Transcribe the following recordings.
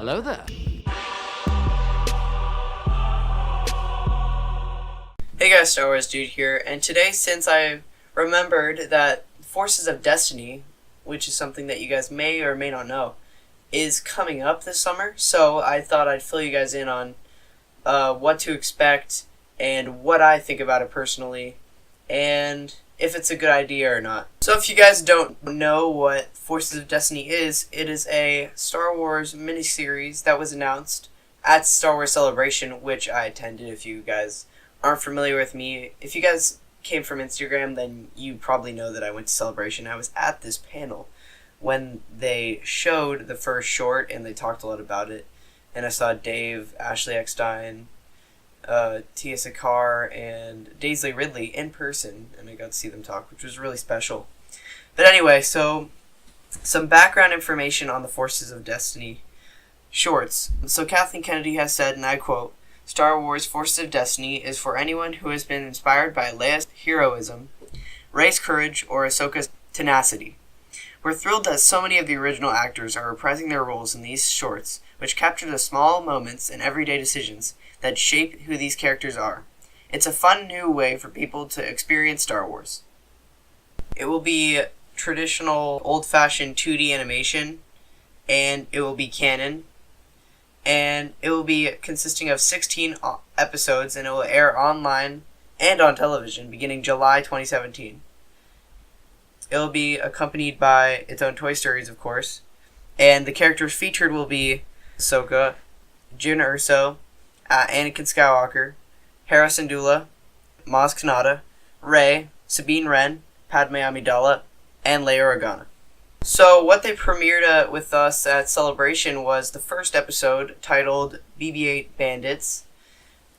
Hello there. Hey guys, Star Wars Dude here, and today, since I remembered that Forces of Destiny, which is something that you guys may or may not know, is coming up this summer, so I thought I'd fill you guys in on what to expect and what I think about it personally, and if it's a good idea or not. So if you guys don't know what Forces of Destiny is, it is a Star Wars miniseries that was announced at Star Wars Celebration, which I attended. If you guys aren't familiar with me, if you guys came from Instagram, then you probably know that I went to Celebration. I was at this panel when they showed the first short and they talked a lot about it, and I saw Dave, Ashley Eckstein, Tia Sakar, and Daisy Ridley in person, and I got to see them talk, which was really special. But anyway, so some background information on the Forces of Destiny shorts. So Kathleen Kennedy has said, and I quote, "Star Wars Forces of Destiny is for anyone who has been inspired by Leia's heroism, Rey's courage, or Ahsoka's tenacity. We're thrilled that so many of the original actors are reprising their roles in these shorts, which capture the small moments and everyday decisions that shape who these characters are. It's a fun new way for people to experience Star Wars. It will be traditional old-fashioned 2D animation, and it will be canon, and it will be consisting of 16 episodes, and it will air online and on television beginning July 2017. It will be accompanied by its own Toy Stories, of course, and the characters featured will be Ahsoka, Jyn Erso, Anakin Skywalker, Hera Syndulla, Maz Kanata, Rey, Sabine Wren, Padme Amidala, and Leia Organa. So what they premiered with us at Celebration was the first episode titled BB-8 Bandits,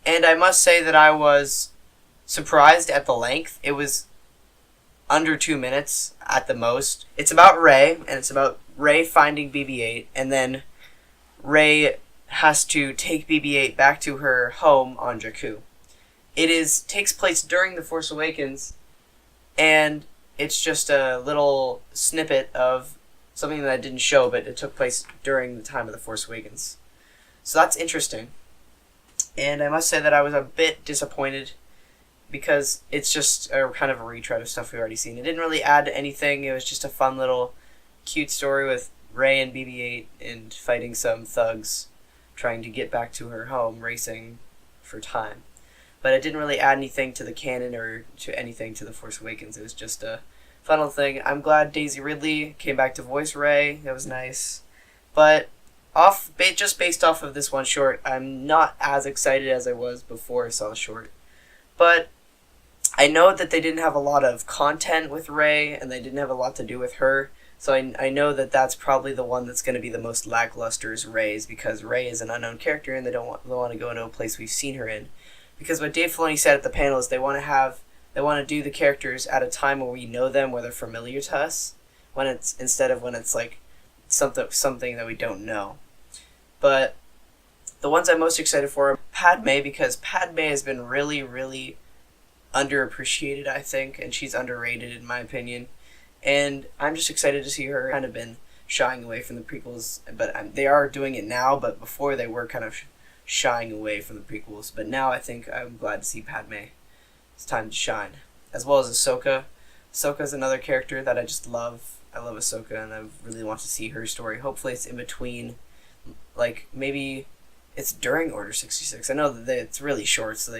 and I must say that I was surprised at the length. It was under 2 minutes at the most. It's about Rey, and it's about Rey finding BB-8, and then Rey has to take BB-8 back to her home on Jakku. Takes place during The Force Awakens, and it's just a little snippet of something that I didn't show, but it took place during the time of The Force Awakens. So that's interesting. And I must say that I was a bit disappointed because it's just a kind of a retread of stuff we've already seen. It didn't really add anything. It was just a fun little cute story with Rey and BB-8 and fighting some thugs trying to get back to her home, racing for time. But it didn't really add anything to the canon or to anything to The Force Awakens. It was just a fun little thing. I'm glad Daisy Ridley came back to voice Rey. That was nice. But just based off of this one short, I'm not as excited as I was before I saw the short. But I know that they didn't have a lot of content with Rey, and they didn't have a lot to do with her. So I know that that's probably the one that's going to be the most lackluster is Rey's, because Rey is an unknown character, and they don't want to go into a place we've seen her in. Because what Dave Filoni said at the panel is they want to do the characters at a time where we know them, where they're familiar to us, instead of when it's like something that we don't know. But the ones I'm most excited for are Padme, because Padme has been really, really underappreciated, I think, and she's underrated in my opinion. And I'm just excited to see her kind of been shying away from the prequels, but they are doing it now, but before they were kind of shying away from the prequels. But now I think I'm glad to see Padme. It's time to shine. As well as Ahsoka. Ahsoka's another character that I just love. I love Ahsoka, and I really want to see her story. Hopefully it's in between, like, maybe it's during Order 66. I know that it's really short, so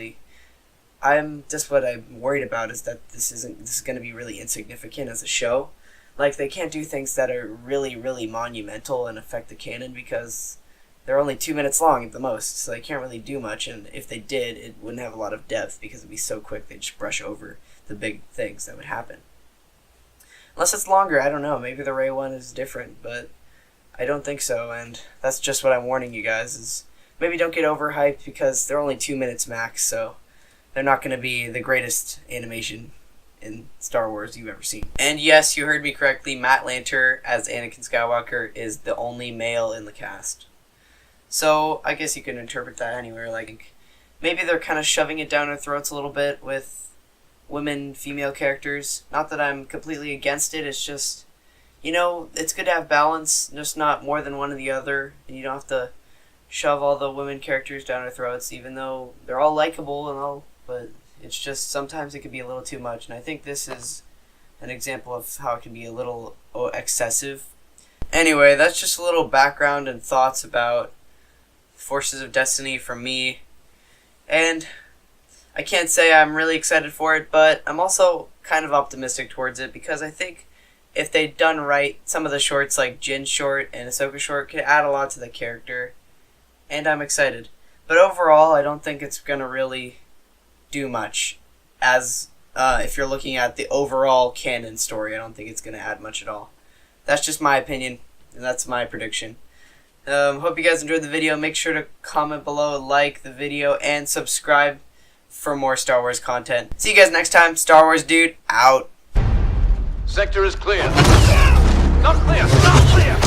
what I'm worried about is that this is going to be really insignificant as a show. Like, they can't do things that are really, really monumental and affect the canon because they're only 2 minutes long at the most, so they can't really do much, and if they did, it wouldn't have a lot of depth because it'd be so quick they'd just brush over the big things that would happen. Unless it's longer, I don't know, maybe the Rey one is different, but I don't think so, and that's just what I'm warning you guys, is maybe don't get overhyped because they're only 2 minutes max, so they're not going to be the greatest animation in Star Wars you've ever seen. And yes, you heard me correctly, Matt Lanter as Anakin Skywalker is the only male in the cast. So I guess you can interpret that anywhere. Like, maybe they're kind of shoving it down our throats a little bit with female characters. Not that I'm completely against it, it's just it's good to have balance, just not more than one or the other, and you don't have to shove all the women characters down our throats, even though they're all likable and all, but it's just sometimes it can be a little too much, and I think this is an example of how it can be a little excessive. Anyway, that's just a little background and thoughts about Forces of Destiny from me, and I can't say I'm really excited for it, but I'm also kind of optimistic towards it, because I think if they'd done right, some of the shorts like Jin short and Ahsoka short could add a lot to the character, and I'm excited. But overall, I don't think it's going to really do much, as if you're looking at the overall canon story. I don't think it's going to add much at all. That's just my opinion, and that's my prediction. Hope you guys enjoyed the video. Make sure to comment below, like the video, and subscribe for more Star Wars content. See you guys next time. Star Wars Dude, out. Sector is clear. Not clear. Not clear.